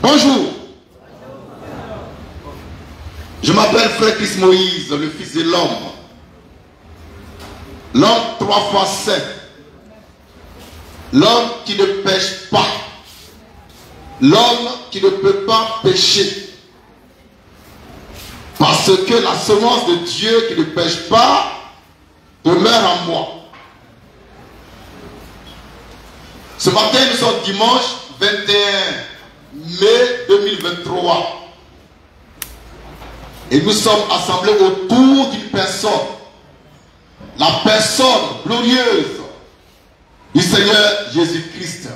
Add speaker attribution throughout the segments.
Speaker 1: Bonjour. Je m'appelle Frère Christ Moïse, le Fils de l'homme. L'homme 3 fois saint. L'homme qui ne pêche pas. L'homme qui ne peut pas pécher. Parce que la semence de Dieu qui ne pêche pas demeure en moi. Ce matin, nous sommes dimanche 21 mai 2023. Et nous sommes assemblés autour d'une personne. La personne glorieuse du Seigneur Jésus-Christ,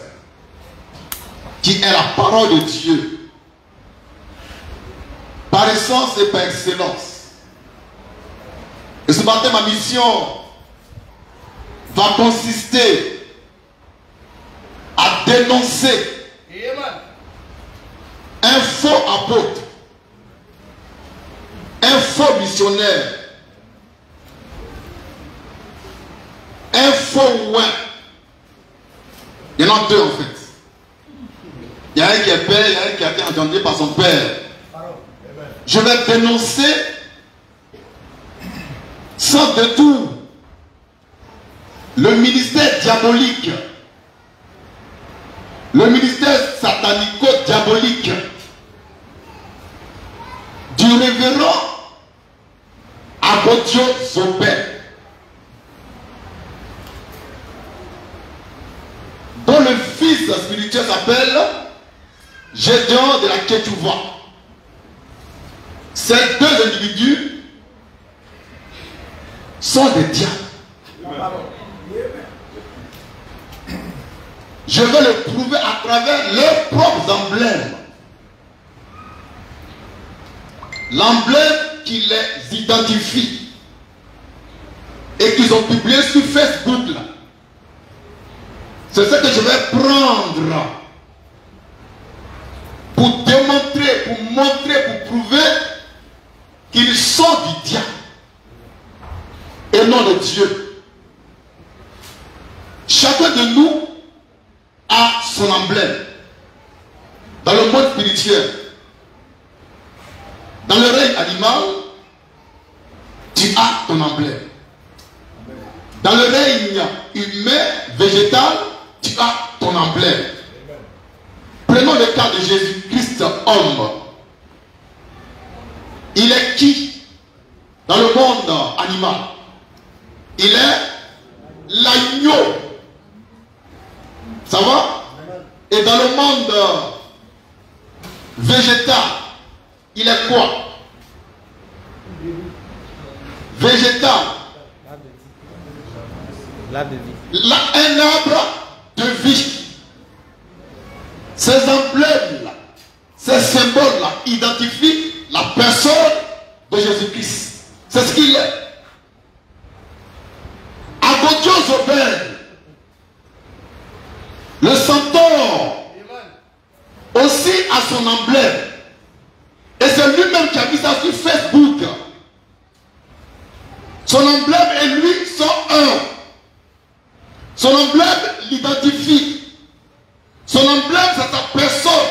Speaker 1: qui est la parole de Dieu, par essence et par excellence. Et ce matin, ma mission va consister à dénoncer un faux apôtre, un faux missionnaire, un faux ouin. Il y en a deux en fait. Il y a un qui est père, il y a un qui a été engendré par son père. Je vais dénoncer sans détour le ministère diabolique, le ministère satanico-diabolique du révérend Agodio Zobel, dont le fils spirituel s'appelle Gédéon de la Ketouva. Ces deux individus sont des diables. Je vais le prouver à travers leurs propres emblèmes. L'emblème qui les identifie et qu'ils ont publié sur Facebook là. C'est ce que je vais prendre pour démontrer, pour montrer, pour prouver qu'ils sont du diable et non de Dieu. Chacun de nous a son emblème dans le monde spirituel. Dans le règne animal, tu as ton emblème. Dans le règne humain, végétal, tu as ton emblème. Prenons le cas de Jésus-Christ, homme. Il est qui dans le monde animal? Il est l'agneau. Ça va? Et dans le monde végétal, il est quoi? Végétal. Un arbre de vie. Ces emblèmes-là, ces symboles-là identifient la personne de Jésus-Christ. C'est ce qu'il est. Agodio Zobel, le centaure, aussi a son emblème. Et c'est lui-même qui a mis ça sur Facebook. Son emblème et lui sont un. Son emblème l'identifie. Son emblème, c'est sa personne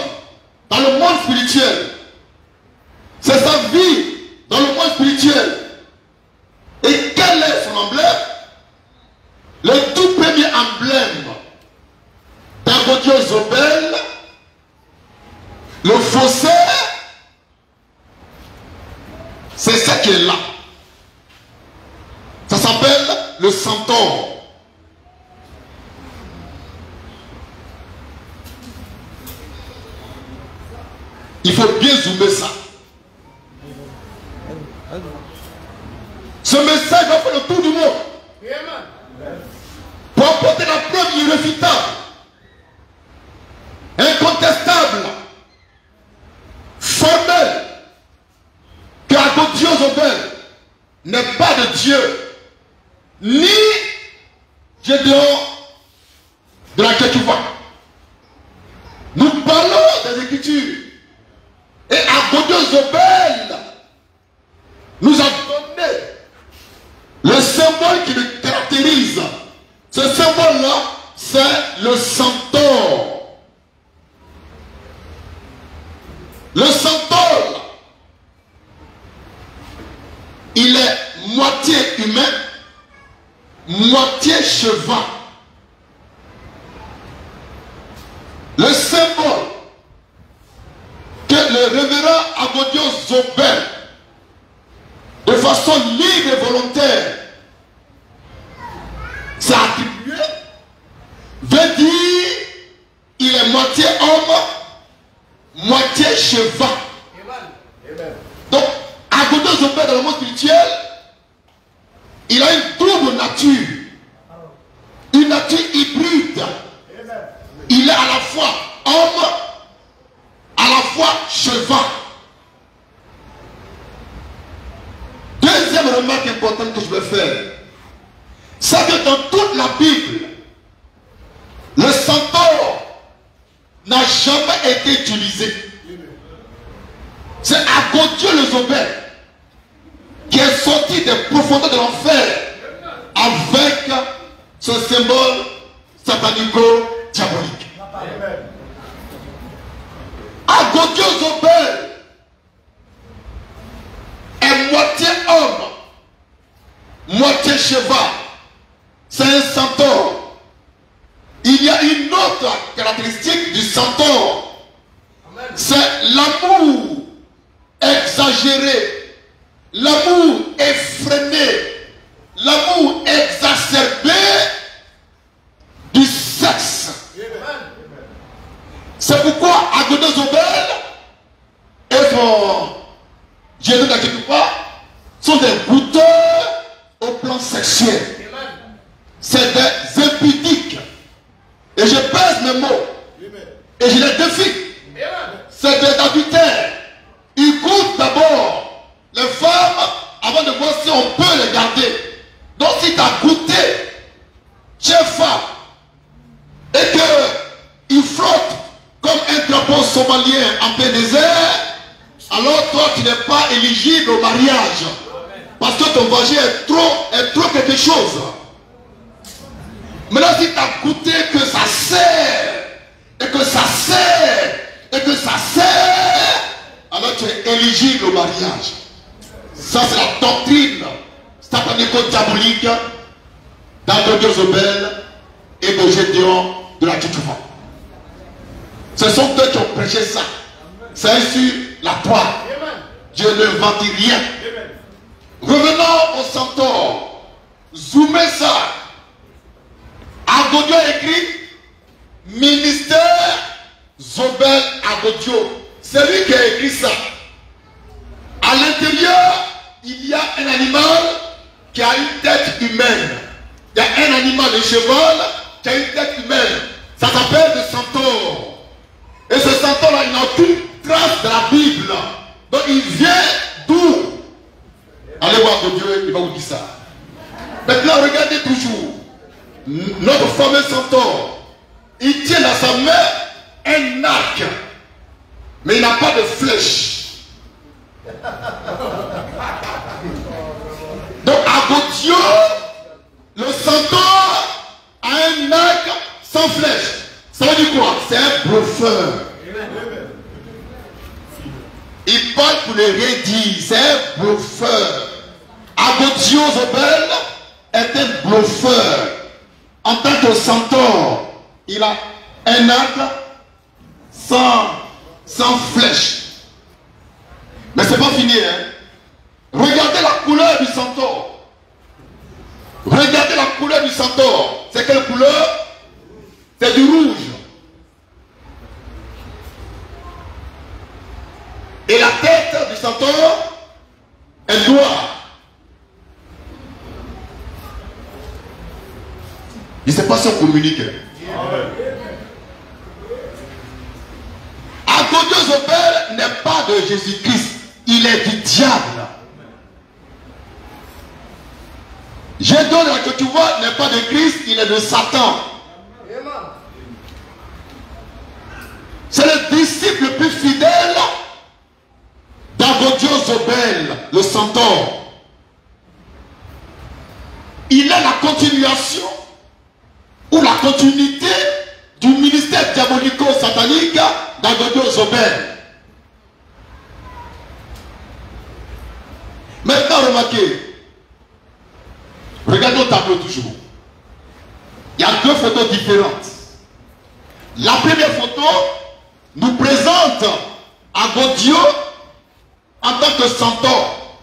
Speaker 1: dans le monde spirituel. C'est sa vie dans le monde spirituel. Et quel est son emblème? Le tout premier emblème d'Agodio Zobel, le faussaire, c'est ça qui est là. Ça s'appelle le centaure. Il faut bien zoomer ça. Ce message va faire le tour du monde. Pour apporter la preuve irréfutable, incontestable, formelle, que Agodio Zobel n'est pas de Dieu, ni Gédéon de la Ketouva. Nous parlons des Écritures. Et Agodio Zobel nous a donné le symbole qui le caractérise. Ce symbole-là, c'est le centaure. Le centaure, il est moitié humain, moitié cheval. Le symbole que le révérend Agodio Zobel, de façon libre et volontaire, s'est attribué, veut dire il est moitié homme, moitié cheval. Donc, Agodio Zobel dans le monde spirituel, il a une double nature, une nature hybride. Il est à la fois homme, à la fois cheval. Deuxième remarque importante que je veux faire, c'est que dans toute la Bible, le centaure n'a jamais été utilisé. C'est Agodio le Zobel qui est sorti des profondeurs de l'enfer avec ce symbole satanico-diabolique. Agodio Zobel est moitié homme, moitié cheval. C'est un centaure. Il y a une autre caractéristique du centaure. C'est l'amour exagéré, l'amour effréné, l'amour exacerbé du sexe. C'est pourquoi Agodio Zobel et son Dieu n'inquiète pas sont des goûteurs au plan sexuel. C'est des impudiques. Et je pèse mes mots. Et je les défie. C'est des adultères. Ils goûtent d'abord les femmes avant de voir si on peut les garder. Donc si tu as goûté chez femme et qu'ils flottent comme un drapeau somalien en plein désert, alors toi tu n'es pas éligible au mariage. Parce que ton vagin est trop quelque chose. Maintenant si tu as goûté que ça sert, et que ça sert, et que ça sert, alors tu es éligible au mariage. Ça c'est la doctrine satanico-diabolique d'Agodio Zobel et de Gédéon de la Tchouchouva. Ce sont eux qui ont prêché ça. C'est sur la toile. Dieu ne vend rien. Revenons au centaure. Zoomez ça. Agodio écrit ministère Zobel Agodio. C'est lui qui a écrit ça. À l'intérieur, il y a un animal qui a une tête humaine. Il y a un animal, le cheval, qui a une tête humaine. Ça s'appelle le centaure. Et ce centaure-là, il n'a aucune trace de la Bible. Donc il vient d'où? Allez voir que Dieu, il va vous dire ça. Maintenant, regardez toujours. Notre fameux centaure, il tient dans sa main un arc. Mais il n'a pas de flèche. Donc Agodio, le centaure, a un arc sans flèche. Ça veut dire quoi? C'est un bluffeur. Il parle pour ne rien dire. C'est un bluffeur. Agodio Zobel est un bluffeur. En tant que centaure, il a un arc sans flèche. Mais c'est pas fini, hein. Regardez la couleur du centaure. Regardez la couleur du centaure. C'est quelle couleur? C'est du rouge. Et la tête du centaure est noire. Je ne sais pas si on communique. Agodio Zobel n'est pas de Jésus-Christ. Il est du diable. Gédéon que tu vois n'est pas de Christ, il est de Satan. C'est le disciple le plus fidèle d'Agodio Zobel, le centaure. Il est la continuation ou la continuité du ministère diabolico-satanique d'Agodio Zobel. remarqué, regardez au tableau toujours. Il y a deux photos différentes. La première photo nous présente Agodio en tant que centaure,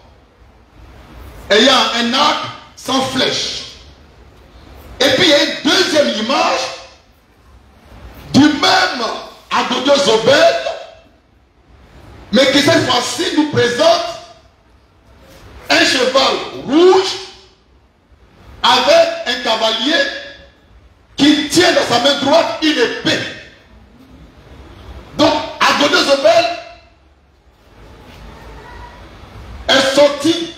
Speaker 1: ayant un arc sans flèche. Et puis il y a une deuxième image du même Agodio Zobel, mais qui cette fois-ci nous présente un cheval rouge avec un cavalier qui tient dans sa main droite une épée. Donc Agodio Zobel est sorti,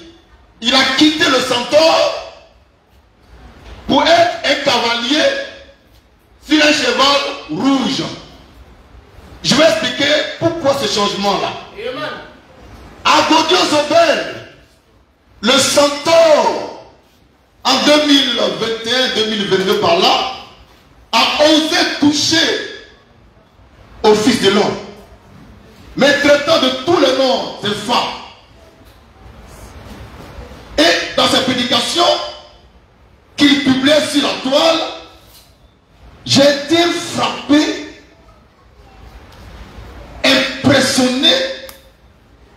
Speaker 1: il a quitté le centaure pour être un cavalier sur un cheval rouge. Je vais expliquer pourquoi ce changement-là. Agodio Zobel, le centaure, en 2021-2022 par là, a osé toucher au Fils de l'homme, mais traitant de tous les noms des femmes. Et dans ses prédications qu'il publiait sur la toile, j'ai été frappé, impressionné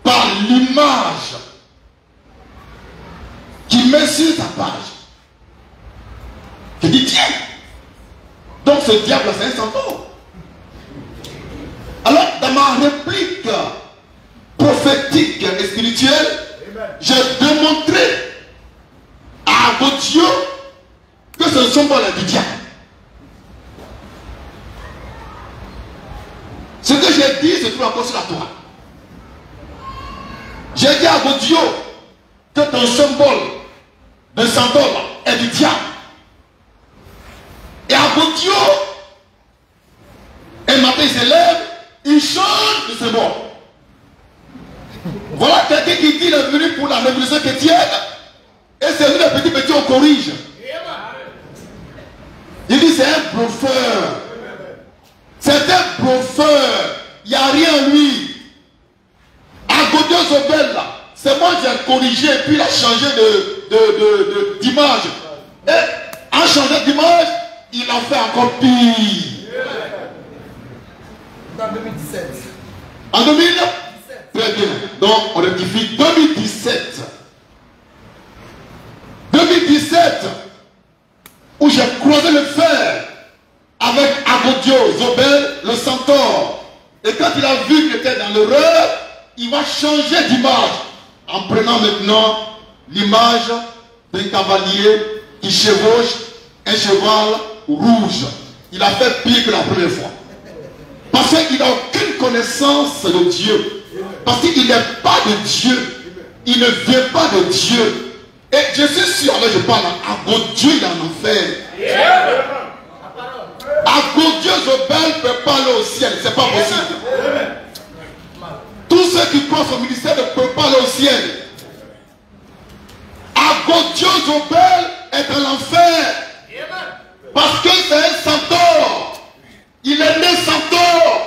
Speaker 1: par l'image qui met sur sa page. Je dis tiens, donc ce diable c'est un centaure. Alors dans ma réplique prophétique et spirituelle, j'ai démontré à Agodio que ce ne sont pas les du diable. Ce que j'ai dit se trouve encore sur la toile. J'ai dit à Agodio que ton symbole de centaure est du diable. Et Agodio, un matin il se lève, il change de symbole. Voilà quelqu'un qui dit qu'il est venu pour la révolution chrétienne, et c'est nous les petits on corrige. Il dit c'est un bluffeur. C'est un bluffeur. Il n'y a rien en lui. Agodio Zobel là, c'est moi qui ai corrigé et puis il a changé d'image. Et en changeant d'image, il a fait encore pire.
Speaker 2: En 2017.
Speaker 1: En 2017. Très bien. Donc on rectifie 2017. 2017, où j'ai croisé le fer avec Agodio Zobel, le centaure. Et quand il a vu qu'il était dans l'erreur, il va changer d'image en prenant maintenant l'image d'un cavalier qui chevauche un cheval rouge. Il a fait pire que la première fois. Parce qu'il n'a aucune connaissance de Dieu. Parce qu'il n'est pas de Dieu. Il ne vient pas de Dieu. Et je suis sûr, là je parle à Agodio, il est en enfer. Agodio Zobel ne peut pas aller au ciel. C'est pas possible. Tous ceux qui croient au ministère ne peuvent pas aller au ciel. Agodio Zobel est en enfer. Parce que c'est un centaure. Il est né centaure.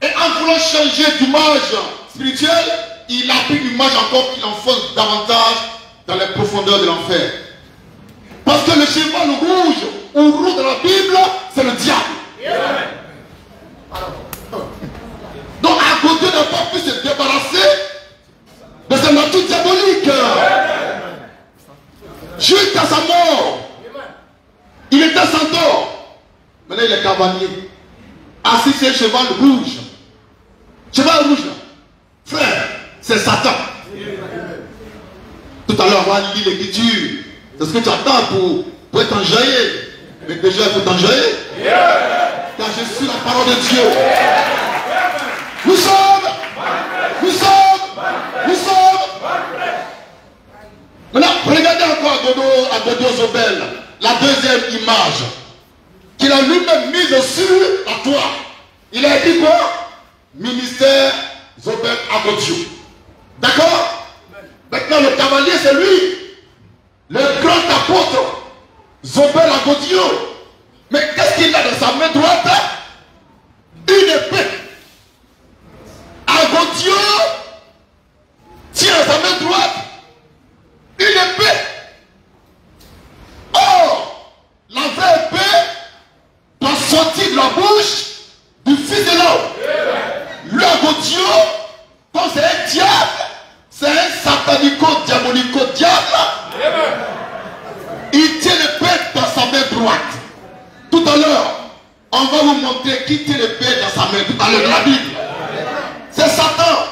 Speaker 1: Et en voulant changer d'image spirituelle, il a pris une image encore qui l'enfonce davantage dans les profondeurs de l'enfer. Parce que le cheval rouge ou roux de la Bible, c'est le diable. Donc Agodio n'a pas pu se débarrasser de sa nature diabolique. Jusqu'à sa mort. Il était centaure. Maintenant il est cavalier. Assis sur un cheval rouge. Cheval rouge là. Frère, c'est Satan. Tout à l'heure, on va lire l'écriture. C'est ce que tu attends pour être enjaillé. Mais déjà, il faut t'enjailler. Car je suis la parole de Dieu. Nous sommes. Maintenant, regardez encore Agodio Zobel, la deuxième image qu'il a lui-même mise sur la toile. Il a dit quoi? Ministère Zobel Agodio. D'accord? Maintenant, le cavalier, c'est lui. Le grand apôtre Zobel Agodio. Mais qu'est-ce qu'il a dans sa main droite? Une épée. Agodio tient sa main droite Dans la Bible. C'est Satan.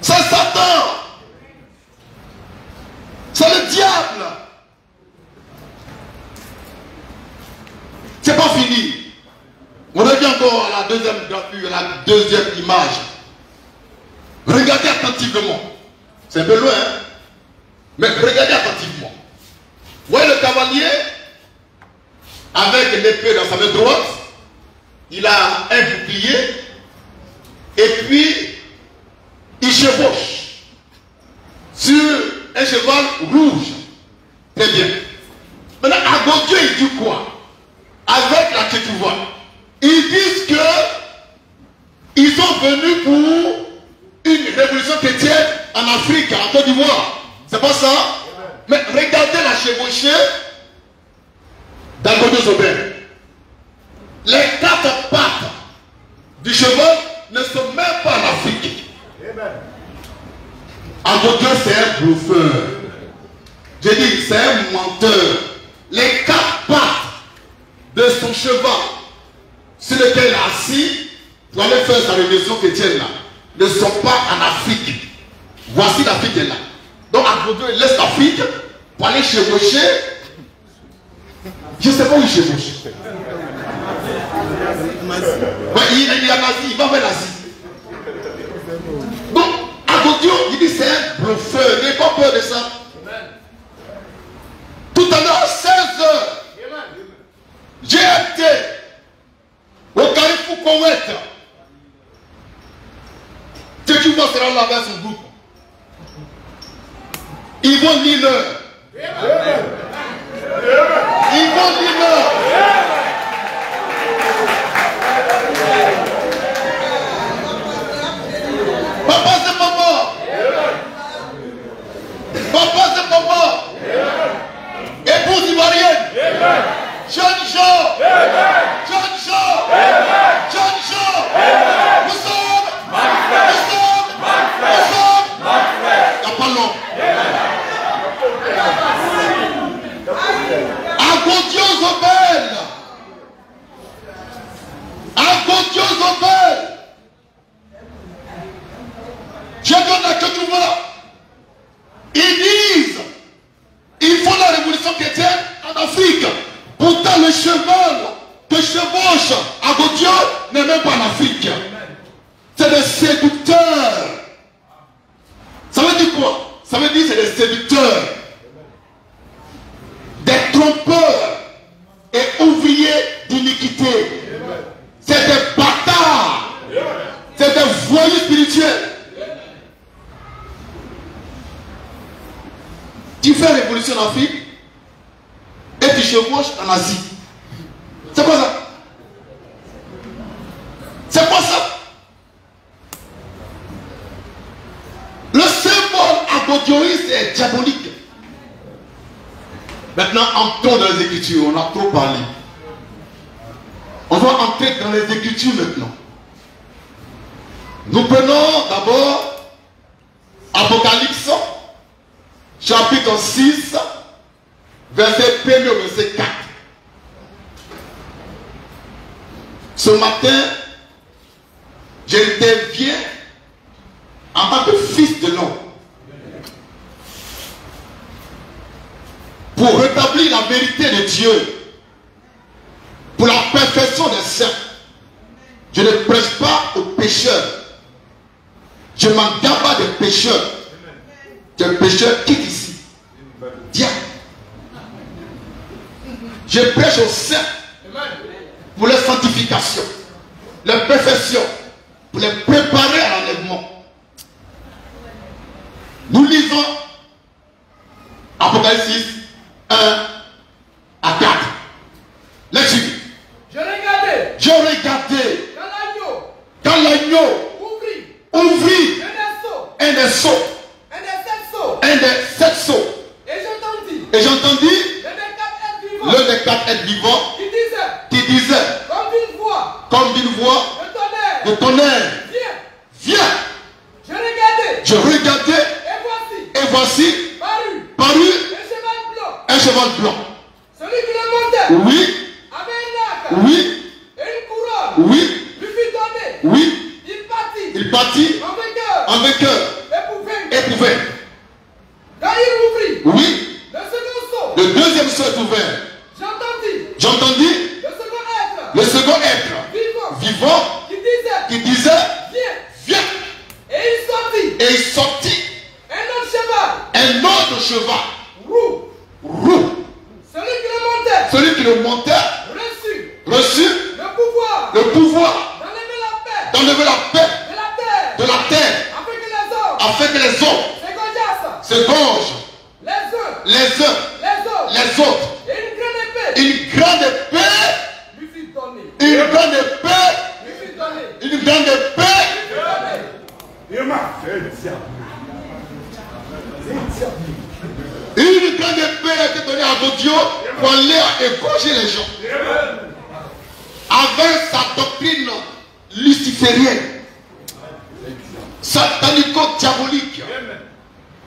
Speaker 1: C'est Satan. C'est le diable. C'est pas fini. On revient encore à la deuxième image. Regardez attentivement. C'est un peu loin, hein? Mais regardez attentivement. Vous voyez le cavalier avec l'épée dans sa main droite. Il a un bouclier. Et puis, il chevauche sur un cheval rouge. Très bien. Maintenant, à Dieu, il dit quoi? Avec la que tu vois. Ils disent que ils sont venus pour une révolution chrétienne en Afrique, en Côte d'Ivoire. C'est pas ça? Mais regardez la chevauchée d'Algodio Zobel. Les quatre pattes du cheval ne sont même pas en Afrique. Algodio, c'est un bluffeur. J'ai dit, c'est un menteur. Les quatre pattes de son cheval sur lequel il est assis pour aller faire sa révolution chrétienne là ne sont pas en Afrique. Voici l'Afrique est là. Donc Algodio laisse l'Afrique pour aller chevaucher. Je ne sais pas où il chevauche. Ouais, il est en Asie, il va vers l'Asie. Donc Algodio, il dit c'est un bluffeur. N'ayez pas peur de ça. Tout à l'heure, 16h, j'ai été au Carrefour Koweït. Tu vois, sera là avec son groupe. Ils vont lire l'heure. Ils vont lire l'heure. Papa, c'est maman. Papa, c'est maman. Épouse ivoirienne. Jeune Jean. Jeune Jean. Jeune Jean. Nous sommes. Il n'y a pas long. Algodio Zobel. Algodio Zobel. Je donne à que tu vois. Ils disent il faut la révolution chrétienne en Afrique. Pourtant le cheval que chevauche Algodio n'est même pas en Afrique. C'est des séducteurs. Ça veut dire quoi? Ça veut dire c'est des séducteurs, des trompeurs et ouvriers d'iniquité. C'est des bâtards. C'est des voyous spirituels. Tu fais révolution en Afrique et tu chevauches en Asie. C'est quoi ça? C'est quoi ça? Le symbole algodioïste est diabolique. Maintenant, entrons dans les Écritures. On a trop parlé. On va entrer dans les Écritures maintenant. Nous prenons d'abord Apocalypse, chapitre 6, verset 1 au verset 4. Ce matin, j'interviens en tant que fils de l'homme pour rétablir la vérité de Dieu, pour la perfection des saints. Je ne prêche pas aux pécheurs. Je m'en garde pas des pécheurs. Des pécheurs quitte ici. Viens. Je prêche aux saints pour leur sanctification, leur perfection, pour les préparer à l'enlèvement. Nous lisons Apocalypse 1 à 4. Laisse-moi. Je regardais quand l'agneau ouvrit un des seaux, un des 7 seaux. Et j'entendis l'un des 4 êtres vivants qui disait comme d'une voix de tonnerre, viens. Je regardais et voici parut un cheval blanc.
Speaker 2: Celui qui le montait
Speaker 1: Oui,
Speaker 2: avait un arc
Speaker 1: oui,
Speaker 2: et une couronne
Speaker 1: oui. Oui.
Speaker 2: Il partit.
Speaker 1: En vainqueur. Éprouvé.
Speaker 2: Quand il ouvrit.
Speaker 1: Oui.
Speaker 2: Le second sceau.
Speaker 1: Le deuxième sceau est ouvert. J'entendis. Le second être. Vivant. Qui disait. Viens.
Speaker 2: Et il sortit.
Speaker 1: Un autre cheval. Roux. Celui qui le montait. Reçut. Le pouvoir. D'enlever la paix. De la terre. Afin que les hommes se gongent les uns les autres. Une grande épée. Une grande épée. Une grande épée. Une grande épée a été donnée à Godio pour aller égorger les gens. Avec sa doctrine luciférienne, satanico-diabolique,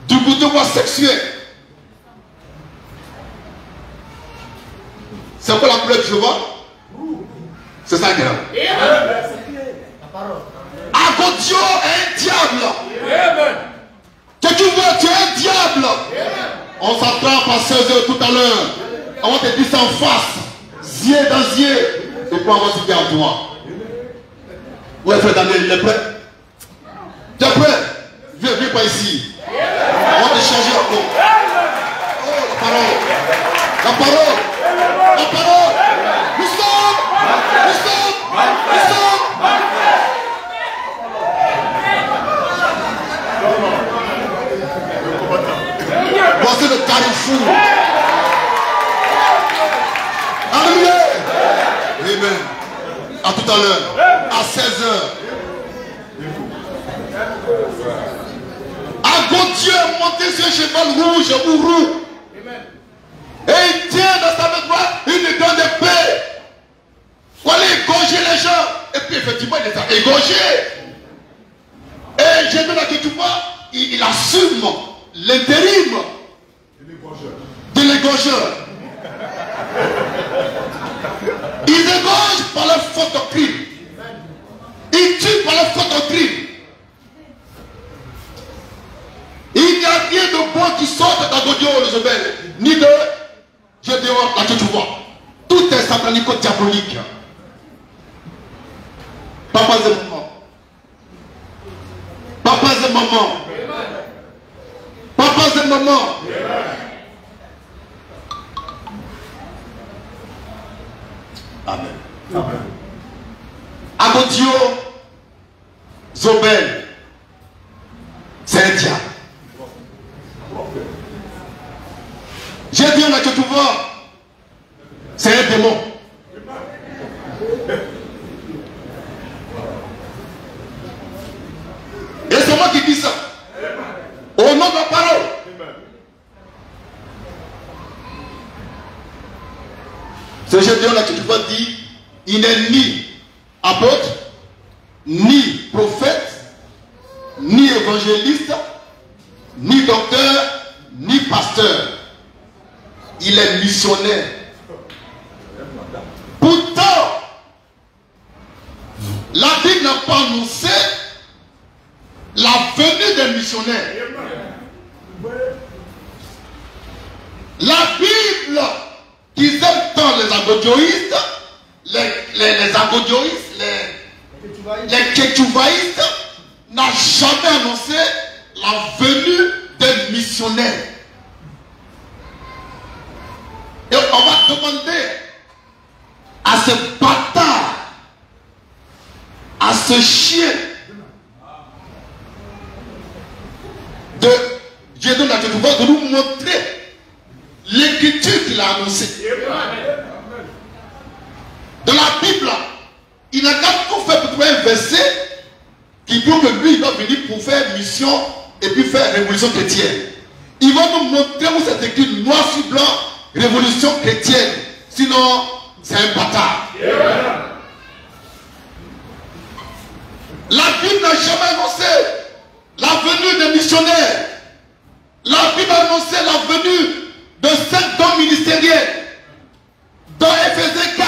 Speaker 1: du gouvernement sexuel. C'est quoi la couleur que je vois? C'est ça qui est là. Agodio est un diable. Que tu veux, tu es un diable. On s'attrape à 16h tout à l'heure. On va te dire ça en face. Zier dans zier. Et puis on va se dire à toi. Ouais, frère Daniel, il est prêt? Tu es prêt? Viens pas ici. On va te changer encore. Oh, la parole. La parole. La parole. Nous sommes. Voici le carrefour. Alléluia. Amen. À tout à l'heure. À 16h. Dieu est monté sur un cheval rouge ou roux. Et il tient dans sa main droite une grande épée. Pour aller égorger les gens. Et puis effectivement, il les a égorgés. Et j'ai vu là que tu vois, il assume l'intérim de l'égorgeur. Ils égorgent par la faute doctrine. Ils tuent par la faute doctrine. Il n'y a rien de bon qui sorte d'Agodio Lozobel, ni de Gédéon, là que tu vois. Tout est satanico-diabolique. Papa et maman. Papa et maman. Papa et maman. Amen. Amen. Agodio Zobel, c'est un diable. J'ai dit là que tu vois, c'est un démon. Et c'est moi qui dis ça. Au nom de la parole. Ce Gédéon là que tu vois dit, il n'est ni apôtre, ni prophète, ni évangéliste, ni docteur, ni pasteur. Il est missionnaire. Pourtant, la Bible n'a pas annoncé la venue des missionnaires. La Bible, qu'ils aiment tant les agodioïstes, les agodioïstes, les ketchouvaïstes, n'a jamais annoncé la venue des missionnaires. Et on va demander à ce bâtard, à ce chien de Dieu de nous montrer l'écriture qu'il a annoncée. Dans la Bible, il n'a qu'à tout faire pour trouver un verset qui prouve que lui, il doit venir pour faire mission et puis faire révolution chrétienne. Il va nous montrer où c'est écrit noir sur blanc. Révolution chrétienne. Sinon, c'est un bâtard. La Bible n'a jamais annoncé la venue des missionnaires. La Bible a annoncé la venue de 5 dons ministériels. Dans Éphésiens 4,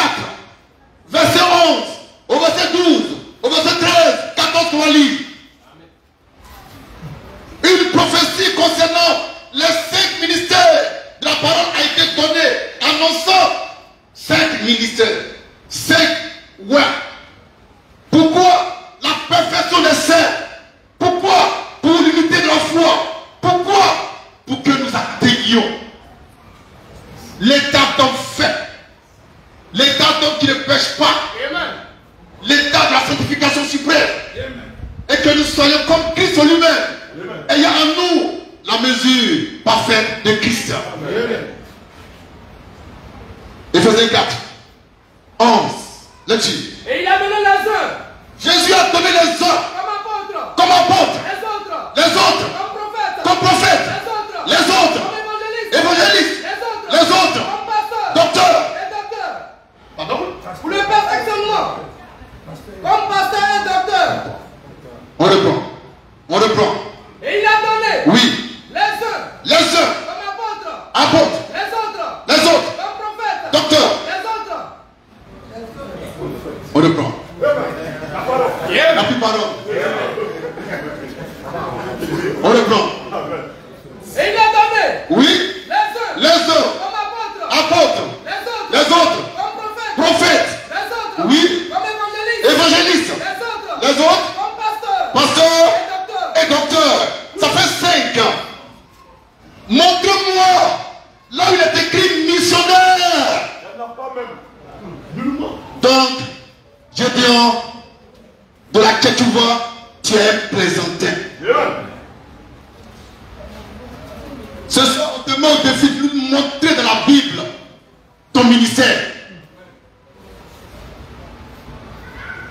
Speaker 1: verset 11, au verset 12, au verset 13. soyons comme Christ en lui-même, ayant en nous la mesure parfaite de Christ. Éphésiens 4, 11. Là-dessus.
Speaker 2: Et il a donné les uns.
Speaker 1: Jésus a donné les uns comme apôtres, les autres comme prophètes, les autres évangélistes, les autres docteurs. Pardon?
Speaker 2: Pour le perfectionnement. Comme pasteur et docteur.
Speaker 1: On reprend. On reprend.
Speaker 2: Et il a donné.
Speaker 1: Oui.
Speaker 2: Les uns.
Speaker 1: Comme
Speaker 2: Comme apôtres.
Speaker 1: apôtres.
Speaker 2: Les autres.
Speaker 1: Les autres.
Speaker 2: Comme prophètes.
Speaker 1: Docteurs.
Speaker 2: Les autres.
Speaker 1: On reprend. La plus parole. On reprend.
Speaker 2: Et il a donné.
Speaker 1: Oui. Les uns.
Speaker 2: Comme apôtres.
Speaker 1: Apôtres. Les autres.
Speaker 2: Comme
Speaker 1: Prophètes.
Speaker 2: Les autres.
Speaker 1: Oui.
Speaker 2: Comme évangélistes.
Speaker 1: Évangélistes.
Speaker 2: Les autres.
Speaker 1: Les autres.
Speaker 2: Comme pasteurs.
Speaker 1: Pasteurs
Speaker 2: Et
Speaker 1: et docteurs. Ça fait 5. Montre-moi là où il est écrit missionnaire. Donc, Gédéon, de laquelle tu vois, tu es présenté. Ce soir, on te met au défi de nous montrer dans la Bible ton ministère.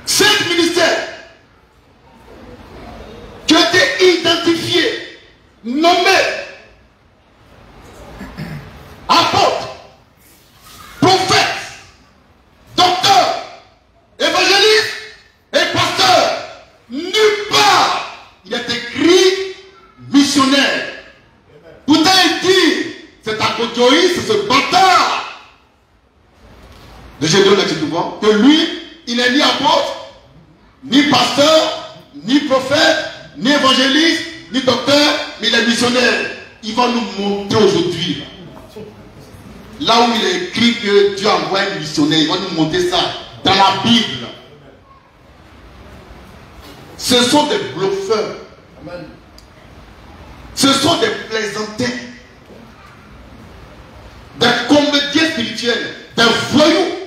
Speaker 1: 5 ministères qui ont été identifiés, nommés apôtres, prophètes, docteurs, évangélistes et pasteurs. Nulle part il est écrit missionnaire. Pourtant il dit, c'est à Kodjoï, c'est ce bâtard de Gédéon que lui, il n'est ni apôtre, ni pasteur, ni prophète, ni évangéliste, ni docteur, mais il est missionnaire. Il va nous montrer aujourd'hui, là où il est écrit que Dieu envoie un missionnaire, il va nous montrer ça dans la Bible. Ce sont des bluffeurs. Ce sont des plaisantins, des comédiens spirituels, des voyous.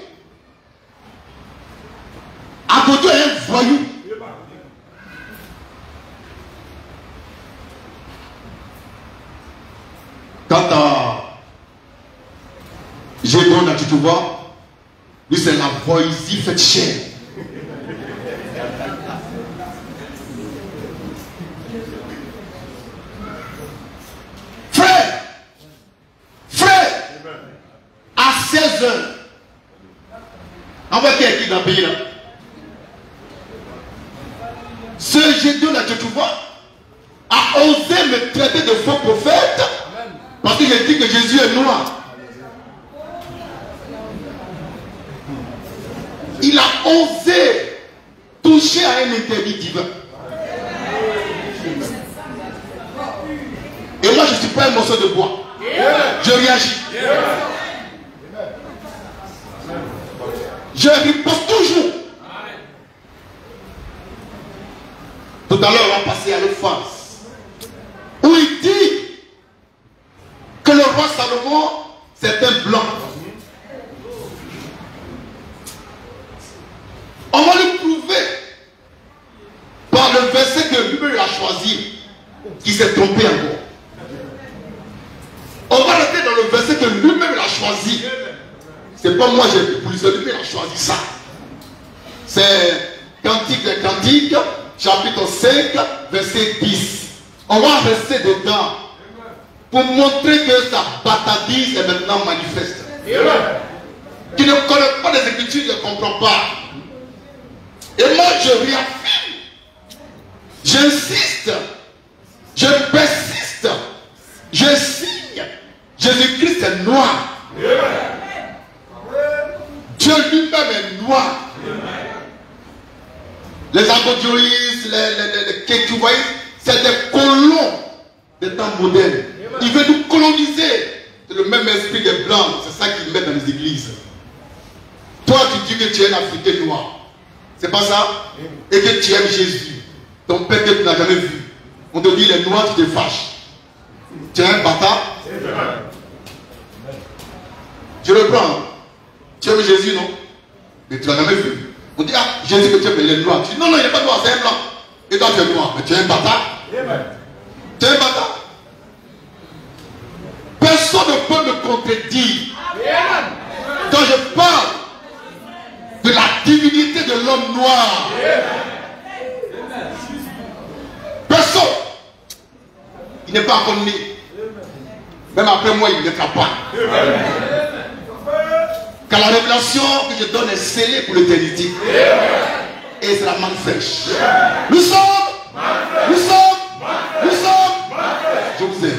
Speaker 1: Agodo est un voyou. Quant à Gédéon, là, tu te vois, lui c'est la voisie faite chair. Frère, à 16 heures, on voit qui est qui dans le pays là. Ce Gédéon là que tu vois a osé me traiter de faux prophète parce qu'il a dit que Jésus est noir. Il a osé toucher à un interdit divin. Et moi je ne suis pas un morceau de bois. Je réagis. Je riposte toujours. Tout à l'heure, on va passer à l'autre face. Où il dit que le roi Salomon, c'est un blanc. On va lui prouver par le verset que lui-même a choisi, qui s'est trompé encore. On va rester dans le verset que lui-même a choisi. C'est pas moi, j'ai pour lui-même a choisi ça. C'est Cantique des Cantiques, chapitre 5, verset 10. On va rester dedans pour montrer que sa bâtardise est maintenant manifeste. Qui ne connaît pas les Écritures, ne comprend pas. Et moi, je réaffirme, j'insiste, je persiste, je signe. Jésus-Christ est noir. Dieu lui-même est noir. Les agodioïs, les kétouaïs, c'est des colons des temps modernes. Il veut nous coloniser. C'est le même esprit des blancs. C'est ça qu'ils mettent dans les églises. Toi, tu dis que tu es un Africain noir. C'est pas ça? Et que tu aimes Jésus. Ton père que tu n'as jamais vu. On te dit les noirs, tu te fâches. Tu es un bâtard. Je reprends. Tu aimes Jésus, non? Mais tu n'as jamais vu. On dit, ah, Jésus que tu aimes les noirs. Tu dis, non, non, il n'est pas noir, c'est un blanc. Et toi tu es quoi? Mais tu es un bâtard. Tu es un bâtard. Personne ne peut me contredire. Quand je parle de la divinité de l'homme noir, personne, il n'est pas encore né. Même après moi, il ne sera pas. Car la révélation que je donne est scellée pour l'éternité. Et c'est la manne fraîche. Nous sommes. Je vous aime.